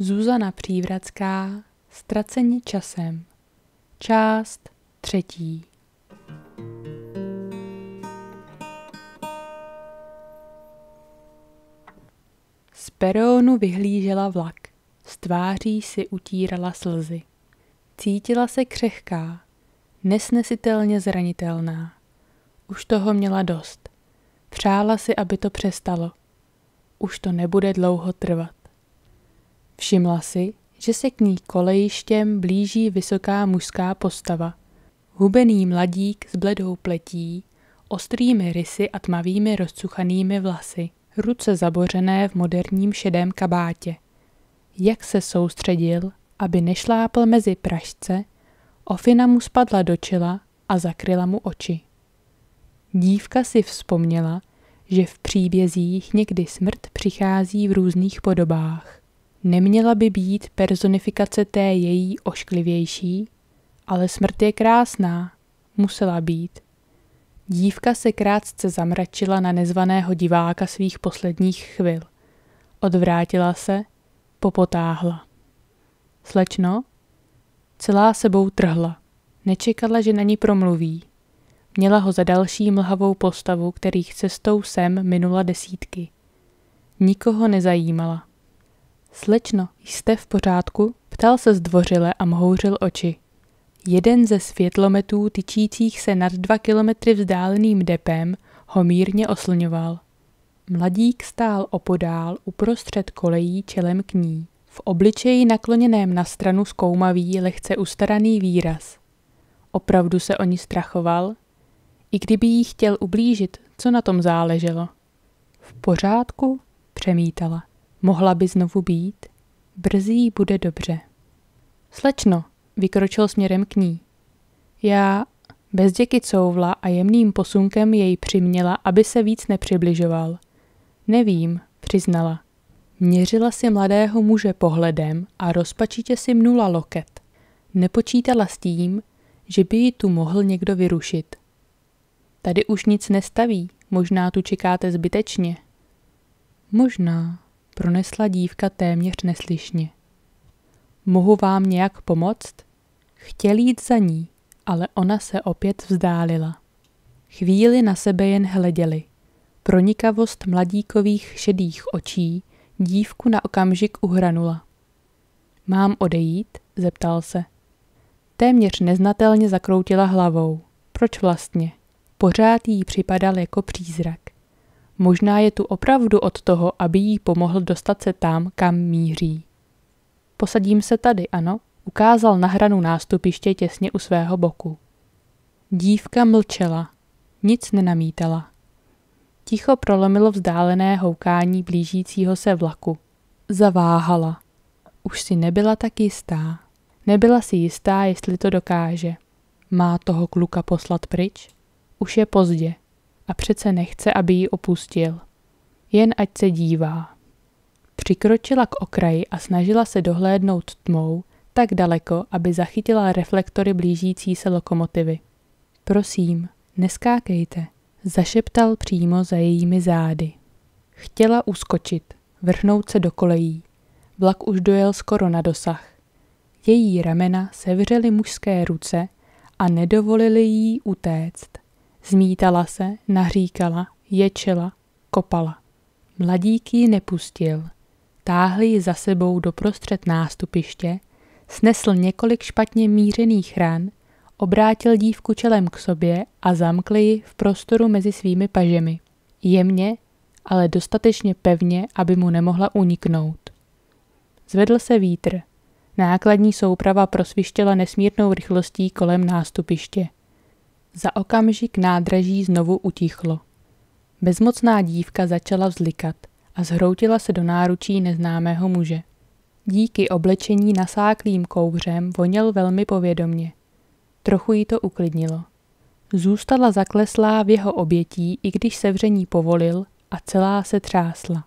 Zuzana Přívratská, Ztraceni časem. Část 3. Z peronu vyhlížela vlak. Z tváří si utírala slzy. Cítila se křehká, nesnesitelně zranitelná. Už toho měla dost. Přála si, aby to přestalo. Už to nebude dlouho trvat. Všimla si, že se k ní kolejištěm blíží vysoká mužská postava. Hubený mladík s bledou pletí, ostrými rysy a tmavými rozcuchanými vlasy, ruce zabořené v moderním šedém kabátě. Jak se soustředil, aby nešlápl mezi pražce, ofina mu spadla do čela a zakryla mu oči. Dívka si vzpomněla, že v příbězích někdy smrt přichází v různých podobách. Neměla by být personifikace té její ošklivější, ale smrt je krásná, musela být. Dívka se krátce zamračila na nezvaného diváka svých posledních chvil. Odvrátila se, popotáhla. Slečno? Celá sebou trhla. Nečekala, že na ní promluví. Měla ho za další mlhavou postavu, kterých cestou sem minula desítky. Nikoho nezajímala. Slečno, jste v pořádku? Ptal se zdvořile a mhouřil oči. Jeden ze světlometů tyčících se nad 2 kilometry vzdáleným depem ho mírně oslňoval. Mladík stál opodál uprostřed kolejí čelem k ní. V obličeji nakloněném na stranu zkoumavý, lehce ustaraný výraz. Opravdu se o ní strachoval? I kdyby jí chtěl ublížit, co na tom záleželo? V pořádku? Přemítala. Mohla by znovu být? Brzy jí bude dobře. Slečno, vykročil směrem k ní. Já bezděky couvla a jemným posunkem jej přiměla, aby se víc nepřibližoval. Nevím, přiznala. Měřila si mladého muže pohledem a rozpačitě si mnula loket. Nepočítala s tím, že by ji tu mohl někdo vyrušit. Tady už nic nestaví, možná tu čekáte zbytečně. Možná, pronesla dívka téměř neslyšně. Mohu vám nějak pomoct? Chtěl jít za ní, ale ona se opět vzdálila. Chvíli na sebe jen hleděli. Pronikavost mladíkových šedých očí dívku na okamžik uhranula. Mám odejít? Zeptal se. Téměř neznatelně zakroutila hlavou. Proč vlastně? Pořád jí připadal jako přízrak. Možná je tu opravdu od toho, aby jí pomohl dostat se tam, kam míří. Posadím se tady, ano? Ukázal na hranu nástupiště těsně u svého boku. Dívka mlčela. Nic nenamítala. Ticho prolomilo vzdálené houkání blížícího se vlaku. Zaváhala. Už si nebyla tak jistá. Nebyla si jistá, jestli to dokáže. Má toho kluka poslat pryč? Už je pozdě. A přece nechce, aby ji opustil. Jen ať se dívá. Přikročila k okraji a snažila se dohlédnout tmou tak daleko, aby zachytila reflektory blížící se lokomotivy. Prosím, neskákejte, zašeptal přímo za jejími zády. Chtěla uskočit, vrhnout se do kolejí. Vlak už dojel skoro na dosah. Její ramena sevřely mužské ruce a nedovolily jí utéct. Zmítala se, naříkala, ječela, kopala. Mladík ji nepustil. Táhli ji za sebou doprostřed nástupiště, snesl několik špatně mířených ran, obrátil dívku čelem k sobě a zamkl ji v prostoru mezi svými pažemi. Jemně, ale dostatečně pevně, aby mu nemohla uniknout. Zvedl se vítr. Nákladní souprava prosvištěla nesmírnou rychlostí kolem nástupiště. Za okamžik nádraží znovu utichlo. Bezmocná dívka začala vzlikat a zhroutila se do náručí neznámého muže. Díky oblečení nasáklým kouřem voněl velmi povědomně. Trochu jí to uklidnilo. Zůstala zakleslá v jeho obětí, i když sevření povolil a celá se třásla.